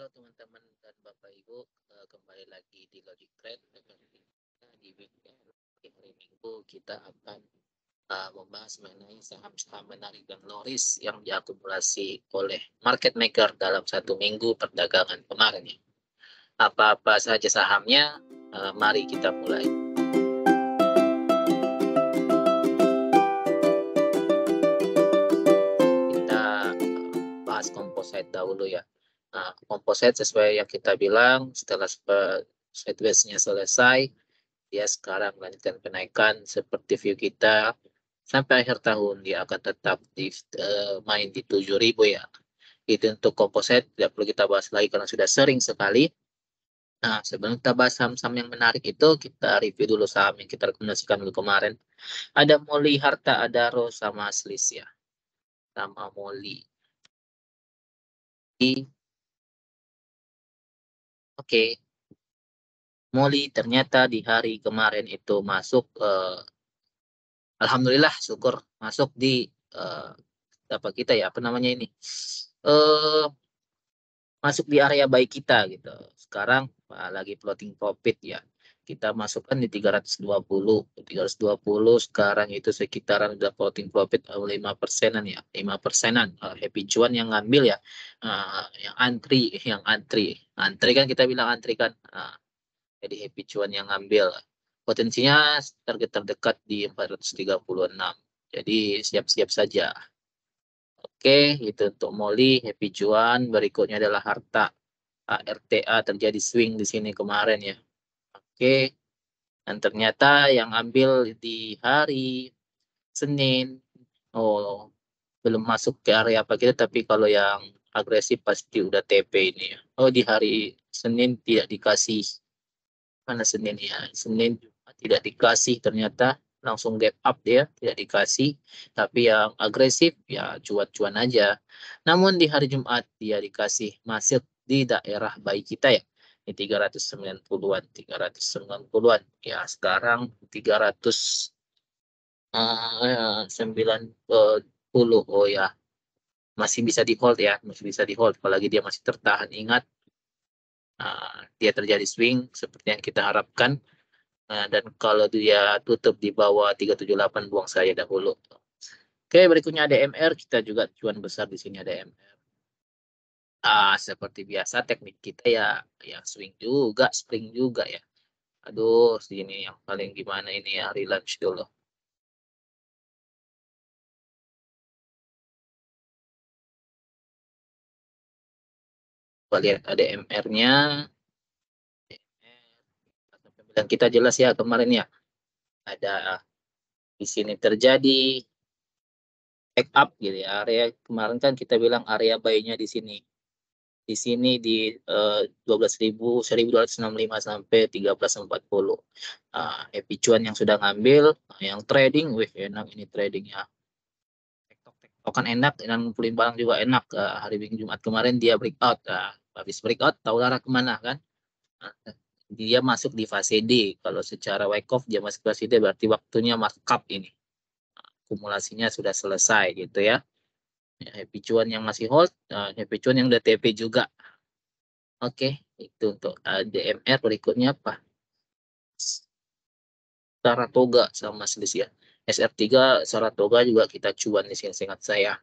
Halo teman-teman dan Bapak Ibu, kembali lagi di Logic Trade. Di hari Minggu kita akan membahas mengenai saham-saham menarik dan low risk yang diakumulasi oleh market maker dalam 1 minggu perdagangan kemarin. Apa-apa saja sahamnya? Mari kita mulai. Kita bahas composite dahulu ya. Composite sesuai yang kita bilang, setelah sideways-nya selesai, dia sekarang melanjutkan kenaikan seperti view kita sampai akhir tahun. Dia akan tetap main di 7.000 ya. Itu untuk composite, tidak perlu kita bahas lagi karena sudah sering sekali. Nah, sebelum kita bahas saham-saham yang menarik itu, kita review dulu saham yang kita rekomendasikan dulu kemarin. Ada Moli, Harta, Adaro, sama Slis ya. Sama Moli. Oke. Moli ternyata di hari kemarin itu masuk, alhamdulillah syukur masuk di apa kita ya, apa namanya ini, masuk di area baik kita gitu. Sekarang lagi floating profit ya. Kita masukkan di 320 sekarang itu sekitaran udah floating profit 5%-an ya, 5%-an. Happy cuan yang ngambil ya, yang antri kan kita bilang antri kan. Jadi happy cuan yang ngambil. Potensinya target terdekat di 436. Jadi siap-siap saja. Oke, itu untuk Moli, happy cuan. Berikutnya adalah Harta. RTA terjadi swing di sini kemarin ya. Oke. Dan ternyata yang ambil di hari Senin, belum masuk ke area apa kita, tapi kalau yang agresif pasti udah TP ini ya. Di hari Senin tidak dikasih. Mana Senin ya? Senin tidak dikasih, ternyata langsung gap up dia, tidak dikasih. Tapi yang agresif ya cuan-cuan aja. Namun di hari Jumat dia dikasih masuk di daerah baik kita ya. Di 390-an, 390-an. Ya sekarang 390. Oh ya, masih bisa di hold ya, masih bisa di hold. Apalagi dia masih tertahan. Ingat, dia terjadi swing seperti yang kita harapkan. Dan kalau dia tutup di bawah 378, buang saja dahulu. Oke, berikutnya ada MR. Kita juga cuan besar di sini ada MR. Seperti biasa teknik kita ya swing juga, spring juga ya. Aduh, sini yang paling gimana ini ya, relaunch dulu. Kita lihat ada MR-nya. Dan kita jelas ya kemarin ya. Ada di sini terjadi take up gitu ya. Area kemarin kan kita bilang area buy-nya di sini. Di sini di 12.000, 1.265 sampai 13.40. Happy cuan yang sudah ngambil, yang trading, wih enak ini tradingnya. Tektokan enak, dan ngumpulin barang juga enak. Hari Minggu Jumat kemarin dia breakout. Habis breakout, tahu arah kemana kan? Dia masuk di fase D. Kalau secara wake off dia masuk fase D, berarti waktunya markup ini. Akumulasinya sudah selesai gitu ya. Happy cuan yang masih hold, happy cuan yang udah TP juga. Oke, itu untuk DMR. Berikutnya apa? Saratoga sama Slis ya. SR3 Saratoga juga kita cuan di sini, seingat saya.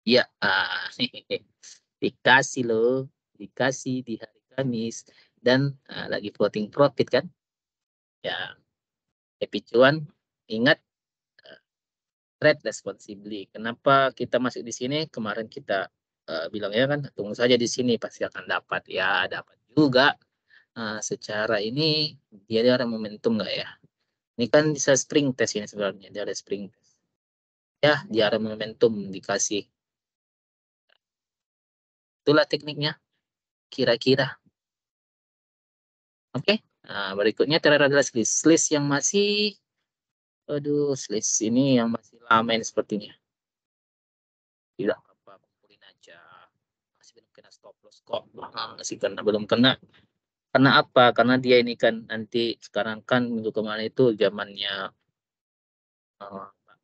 Ya, dikasih loh, dikasih di hari Kamis dan lagi floating profit kan? Ya, happy cuan. Ingat, trade responsibly. Kenapa kita masuk di sini? Kemarin kita bilang ya kan, tunggu saja di sini pasti akan dapat. Ya, dapat juga. Secara ini dia ada momentum nggak ya? Ini kan bisa spring test ini sebenarnya, dia ada spring test. Ya, dia ada momentum dikasih. Itulah tekniknya, kira-kira. Oke, berikutnya terakhir adalah Slis yang masih, aduh, Slis ini yang masih lama ini sepertinya. Tidak apa, kumpulin aja. Masih belum kena stop loss kok. Masih belum kena. Karena apa? Karena dia ini kan nanti sekarang kan minggu kemarin itu zamannya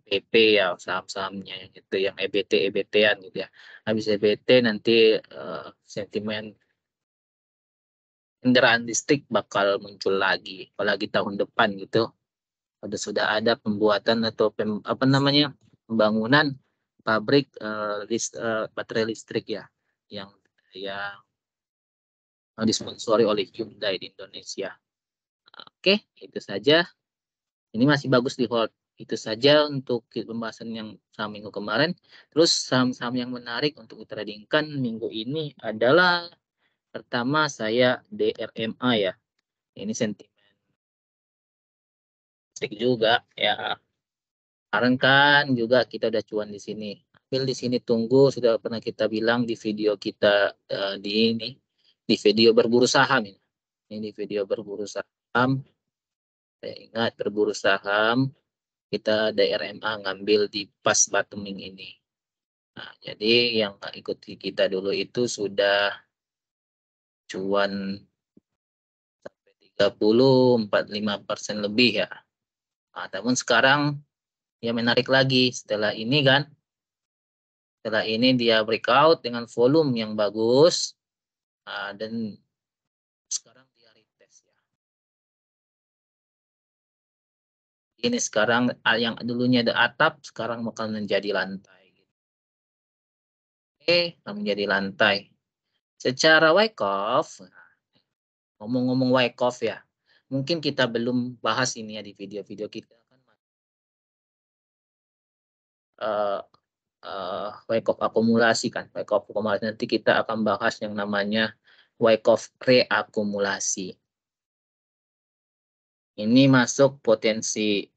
PP ya, saham-sahamnya yang itu yang EBT-an gitu ya. Habis EBT nanti sentimen kendaraan listrik bakal muncul lagi, apalagi tahun depan gitu. Sudah ada pembuatan atau apa namanya, pembangunan pabrik baterai listrik ya, yang yang disponsori oleh Hyundai di Indonesia. Oke, itu saja. Ini masih bagus di hold. Itu saja untuk pembahasan yang saham minggu kemarin. Terus saham-saham yang menarik untuk ditradingkan minggu ini adalah pertama saya DRMA ya. Ini sentimen juga ya. Kemarin kan juga kita udah cuan di sini. Ambil di sini tunggu, sudah pernah kita bilang di video kita di ini, di video berburu saham ini. Ini di video berburu saham. Saya ingat berburu saham, kita DRMA ngambil di pas bottoming ini. Nah, jadi yang ikuti kita dulu itu sudah cuan sampai 30-45% lebih ya. Nah, namun sekarang ya menarik lagi setelah ini kan. Setelah ini dia breakout dengan volume yang bagus. Dan sekarang dia retest ya. Ini sekarang yang dulunya ada atap, sekarang bakal menjadi lantai. Oke, menjadi lantai. Secara Wyckoff, ngomong-ngomong Wyckoff ya, mungkin kita belum bahas ini ya di video-video kita kan. Wyckoff akumulasi kan, Wyckoff akumulasi nanti kita akan bahas yang namanya Wyckoff reakumulasi. Ini masuk potensi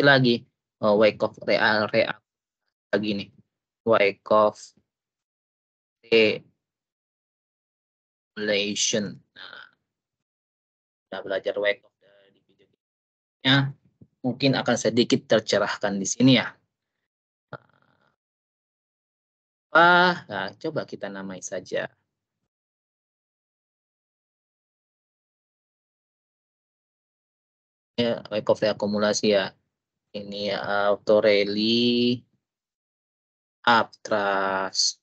lagi. Wyckoff lagi nih. Wyckoff relation. Nah, kita belajar Wyckoff di video-nya, mungkin akan sedikit tercerahkan di sini ya. Nah, coba kita namai saja. Ya, Wyckoff reakumulasi ya. Ini auto rally Aptras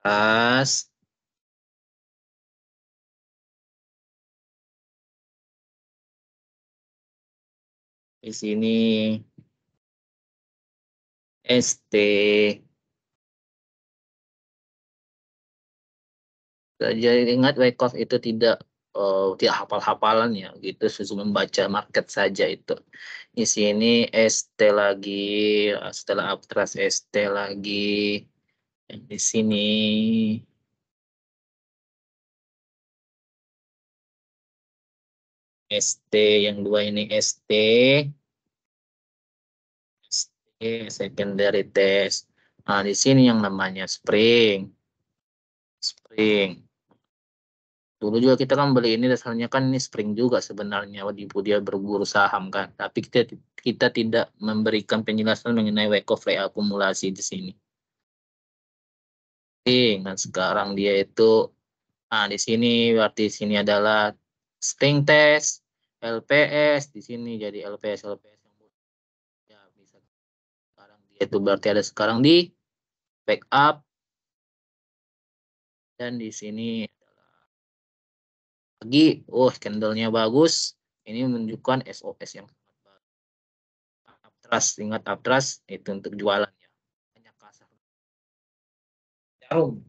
Aptras di sini ST. Jadi ingat Wyckoff itu tidak hafal-hafalan ya, gitu, susu membaca market saja itu. Di sini ST lagi, setelah Aptras ST lagi, di sini ST, yang dua ini ST secondary test. Nah, di sini yang namanya spring. Dulu juga kita kan beli ini dasarnya kan ini spring juga sebenarnya, dia berburu saham kan. Tapi kita tidak memberikan penjelasan mengenai Wyckoff reakumulasi di sini. Dan sekarang dia itu, di sini berarti di sini adalah spring test, LPS di sini jadi LPS yang ya bisa. Sekarang dia itu berarti ada sekarang di backup, dan di sini lagi, candlenya bagus. Ini menunjukkan SOS yang sangat bagus. Uptrust, ingat uptrust itu untuk jualan ya. Banyak kasar. Jarum.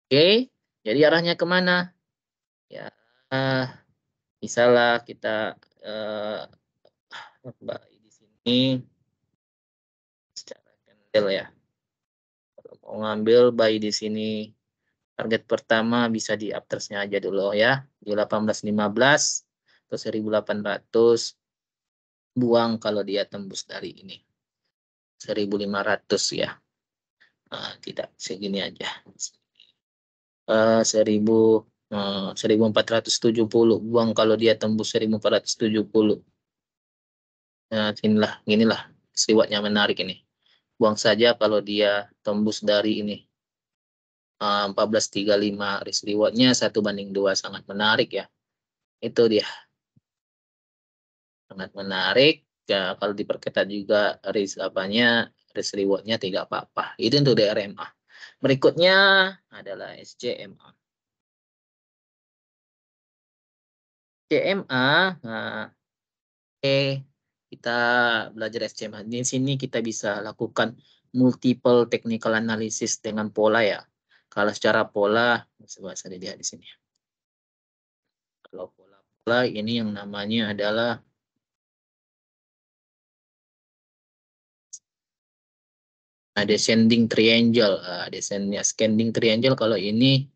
Oke, jadi arahnya kemana? Ya, misalnya kita di sini secara candle ya. Kalau mau ngambil buy di sini, target pertama bisa di uptrustnya aja dulu ya, di 1815 atau 1800. Buang kalau dia tembus dari ini 1500 ya. Tidak, segini aja. 1470, buang kalau dia tembus 1470. Nah, inilah siwatnya menarik ini. Buang saja kalau dia tembus dari ini 14.35, risk rewardnya 1:2, sangat menarik ya. Itu dia, sangat menarik ya. Kalau diperketat juga risk risk rewardnya tidak apa-apa. Itu untuk DRMA. Berikutnya adalah SCMA. CMA, nah, kita belajar SCMA. Di sini kita bisa lakukan multiple technical analysis dengan pola ya. Kalau secara pola, coba saya lihat di sini. Kalau pola-pola ini yang namanya adalah descending triangle. Descending triangle kalau ini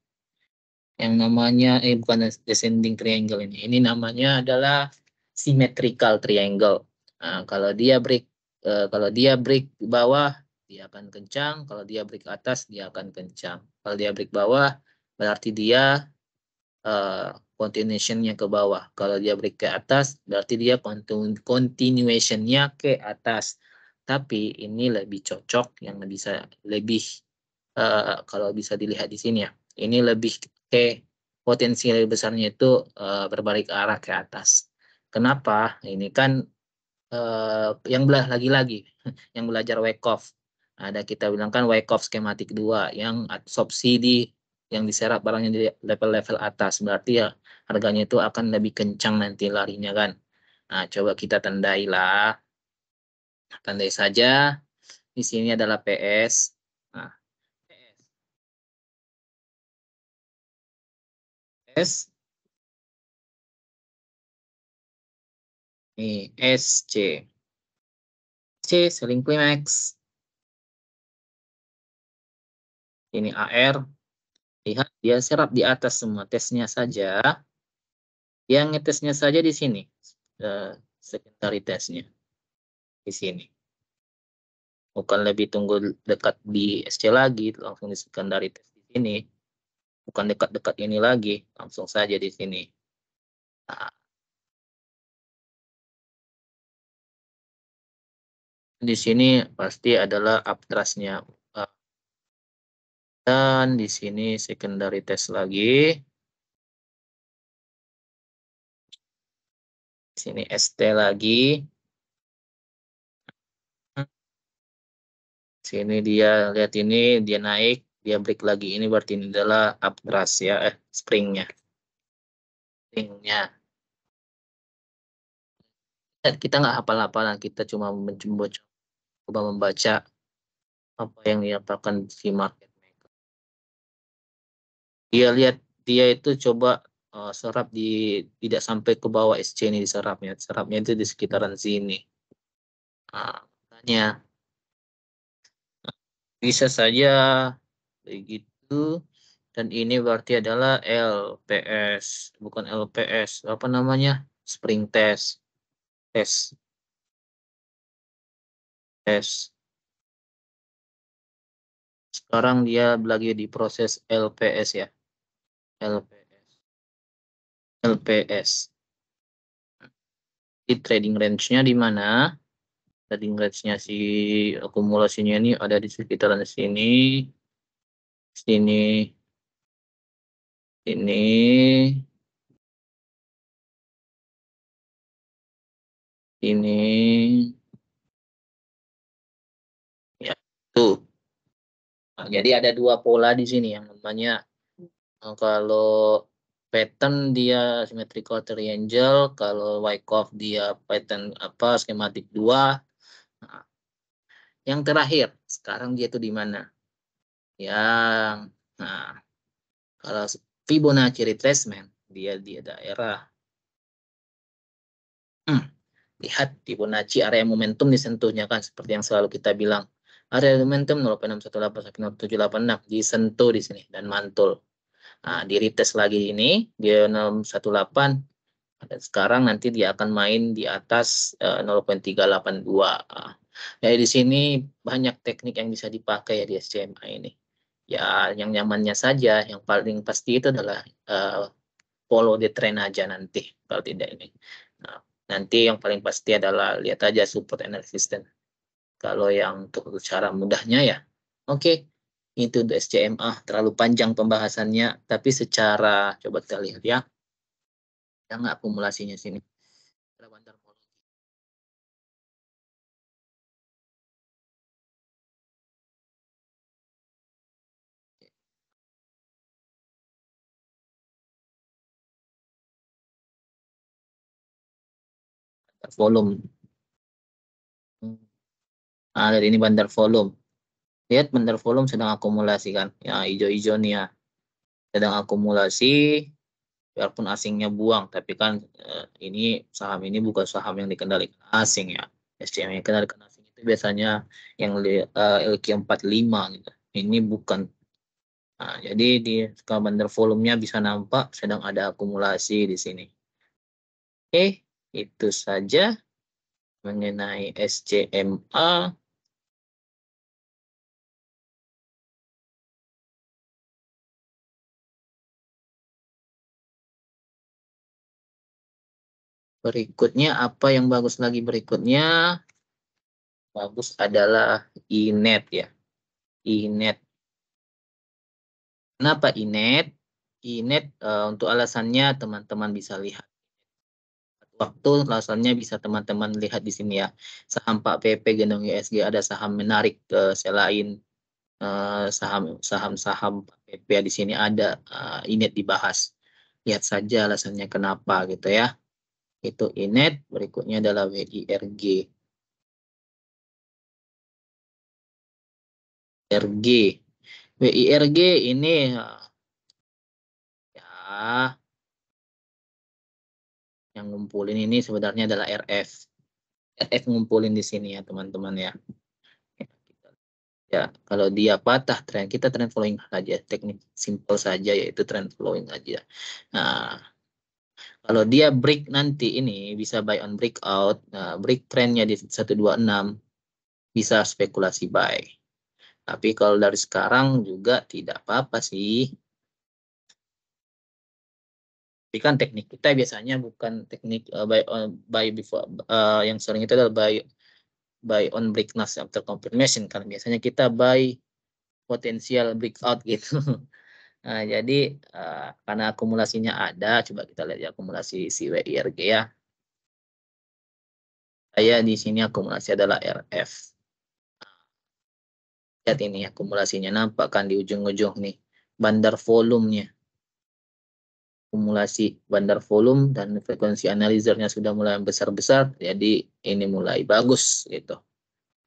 yang namanya bukan descending triangle ini. Ini namanya adalah symmetrical triangle. Nah, kalau dia break ke bawah dia akan kencang, kalau dia break ke atas dia akan kencang. Kalau dia break bawah berarti dia continuation-nya ke bawah. Kalau dia break ke atas berarti dia continuation-nya ke atas. Tapi ini lebih cocok yang bisa lebih kalau bisa dilihat di sini ya. Ini lebih ke potensi lebih besarnya itu berbalik arah ke atas. Kenapa? Ini kan yang lagi-lagi yang belajar Wyckoff. Ada kita bilang kan Wyckoff skematik 2 yang subsidi yang diserap barangnya di level-level atas. Berarti ya harganya itu akan lebih kencang nanti larinya kan. Nah, coba kita tandai lah. Tandai saja. Di sini adalah PS. Nah, PS ini SC. C selling climax. Ini AR. Lihat dia serap di atas semua tesnya saja. Yang ngetesnya saja di sini. Secondary testnya di sini. Bukan lebih tunggu dekat di SC lagi, langsung di secondary test di sini. Bukan dekat-dekat ini lagi, langsung saja di sini. Nah, di sini pasti adalah uptrustnya. Dan di sini secondary test lagi. Di sini ST lagi. Sini dia lihat ini dia naik, dia break lagi. Ini berarti ini adalah uptrust ya, springnya. Springnya. Kita nggak hafal-hafalan, kita cuma coba membaca apa yang diapakan si market maker. Dia lihat dia itu coba serap tidak sampai ke bawah SC ini diserapnya. Serapnya itu di sekitaran sini. Nah, makanya bisa saja begitu. Dan ini berarti adalah LPS, bukan LPS. Apa namanya? Spring test. Test. Test. Sekarang dia lagi di proses LPS ya. LPS. LPS. Di trading range-nya di mana? Trading range-nya si akumulasinya ini ada di sekitaran sini. Sini. Ini. Ini. Ya, tuh. Nah, jadi ada dua pola di sini yang namanya kalau pattern dia symmetrical triangle, kalau Wyckoff dia pattern apa skematik 2. Nah, yang terakhir, sekarang dia tuh di mana? Yang nah, kalau Fibonacci retracement dia di daerah lihat Fibonacci area momentum disentuhnya kan seperti yang selalu kita bilang. Area momentum 0,618 sampai 0,786 disentuh di sini dan mantul. Nah, di retest lagi ini dia 618. Dan sekarang nanti dia akan main di atas 0,382. Jadi di sini banyak teknik yang bisa dipakai ya di SCMA ini. Ya, yang nyamannya saja, yang paling pasti itu adalah follow the trend aja nanti. Kalau tidak ini. Nah, nanti yang paling pasti adalah lihat aja support and resistance. Kalau yang untuk cara mudahnya ya. Oke, itu untuk SCMA. Terlalu panjang pembahasannya, tapi secara, coba kita lihat ya. Yang akumulasinya sini. Volume. Nah, dari ini bandar volume. Lihat bandar volume sedang akumulasi kan. Ya, hijau-hijau nih ya. Sedang akumulasi, biarpun asingnya buang. Tapi kan ini saham ini bukan saham yang dikendalikan asing ya. SCM yang dikendalikan asing itu biasanya yang LQ45 gitu. Ini bukan. Nah, jadi di bandar volumenya bisa nampak sedang ada akumulasi di sini. Oke, itu saja mengenai SCMA. Berikutnya apa yang bagus lagi berikutnya? Bagus adalah INET ya. INET. Kenapa INET? INET untuk alasannya teman-teman bisa lihat. Waktu alasannya bisa teman-teman lihat di sini ya. Saham Pak PP Gendong ISG ada saham menarik selain saham-saham Pak PP di sini ada INET dibahas. Lihat saja alasannya kenapa gitu ya. Itu INET, berikutnya adalah WIRG. RG. WIRG ini ya yang ngumpulin ini sebenarnya adalah RF. RF ngumpulin di sini ya teman-teman ya. Ya, kalau dia patah tren, kita trend following saja, teknik simple saja yaitu trend following aja. Nah, kalau dia break nanti ini bisa buy on breakout, nah, break trendnya di 126 bisa spekulasi buy. Tapi kalau dari sekarang juga tidak apa-apa sih. Tapi kan teknik kita biasanya bukan teknik buy before yang sering itu adalah buy on breakness after confirmation kan biasanya kita buy potensial breakout gitu. Nah, jadi karena akumulasinya ada, coba kita lihat ya akumulasi si WIRG ya. Saya di sini akumulasi adalah RF. Lihat ini akumulasinya nampak kan di ujung-ujung nih. Bandar volumenya. Akumulasi bandar volume dan frekuensi analyzernya sudah mulai besar-besar, jadi ini mulai bagus gitu.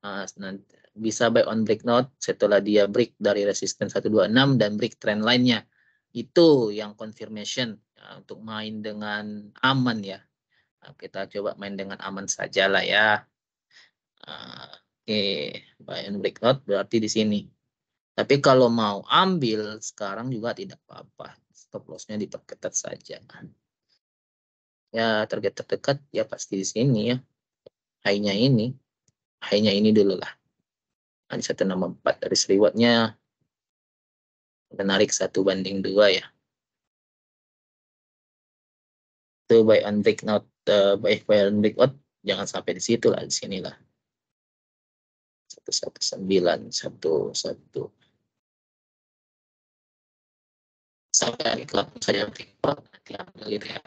Nanti bisa buy on breakout setelah dia break dari resisten 126 dan break trend lainnya. Itu yang confirmation ya, untuk main dengan aman ya. Nah, kita coba main dengan aman saja lah ya. Oke, buy on breakout berarti di sini. Tapi kalau mau ambil sekarang juga tidak apa-apa. Stop loss-nya diperketat saja. Ya, target terdekat ya pasti di sini ya. High-nya ini. High-nya ini dulu lah. Ada 164 dari reward-nya menarik 1:2 ya. Itu buy on breakout, buy on breakout jangan sampai di situ lah, di sini lah. 11911 sampai kalau saya breakout nanti ambil gitu ya.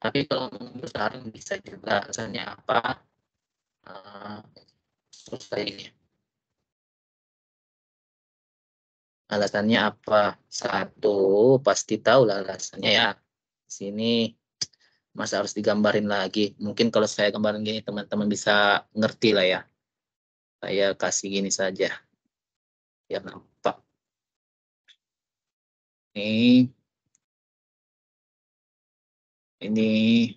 Tapi kalau mengambil sekarang bisa juga alasannya apa? Selesai ini. Alasannya apa? Satu, pasti tahu lah alasannya ya. Di sini masa harus digambarin lagi. Mungkin kalau saya gambarin gini teman-teman bisa ngerti lah ya. Saya kasih gini saja biar nampak. Ini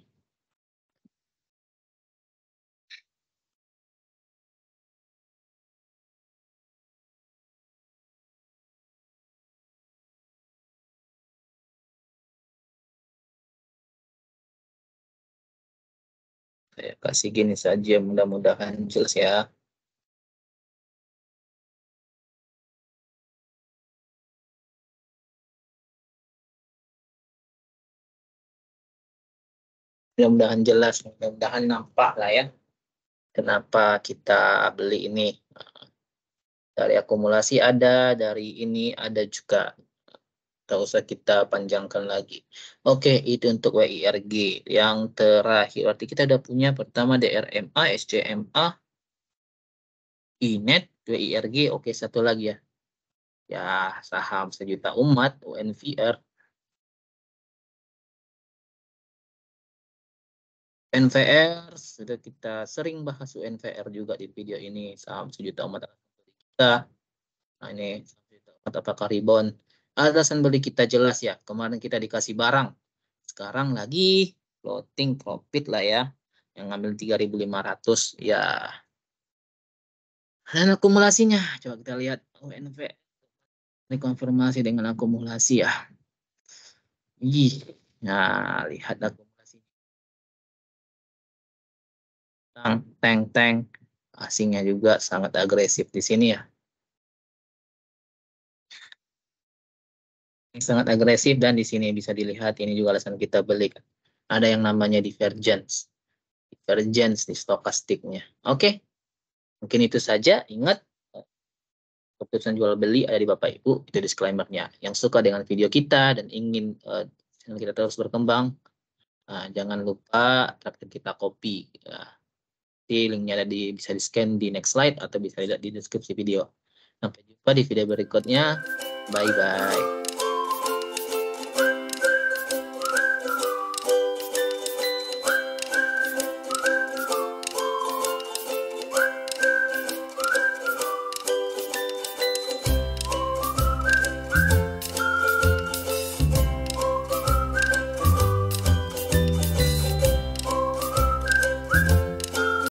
saya kasih gini saja, mudah-mudahan jelas ya. Mudah-mudahan jelas, mudah-mudahan nampak lah ya. kenapa kita beli ini. Dari akumulasi ada, dari ini ada juga. Tak usah kita panjangkan lagi. Oke, itu untuk WIRG. Yang terakhir, berarti kita udah punya pertama DRMA, SCMA, INET, WIRG. Oke, satu lagi ya. Ya, saham sejuta umat, UNVR. NVR, sudah kita sering bahas UNVR juga di video ini. Saham sejuta umat kita. Nah, ini saham sejuta umat apakah rebound? Alasan beli kita jelas ya. Kemarin kita dikasih barang. Sekarang lagi floating profit lah ya. Yang ngambil 3.500 ya. Dan akumulasinya, coba kita lihat UNV. Ini konfirmasi dengan akumulasi ya. Nah, lihat akumulasi. Tank. Asingnya juga sangat agresif di sini ya. Sangat agresif dan di sini bisa dilihat ini juga alasan kita beli. Ada yang namanya divergence di stokastiknya. Oke. Mungkin itu saja. Ingat, keputusan jual beli ada di Bapak Ibu, itu disclaimer-nya. Yang suka dengan video kita dan ingin channel kita terus berkembang, jangan lupa traktir kita kopi. Linknya ada bisa di scan di next slide atau bisa lihat di deskripsi video. Sampai jumpa di video berikutnya. Bye-bye.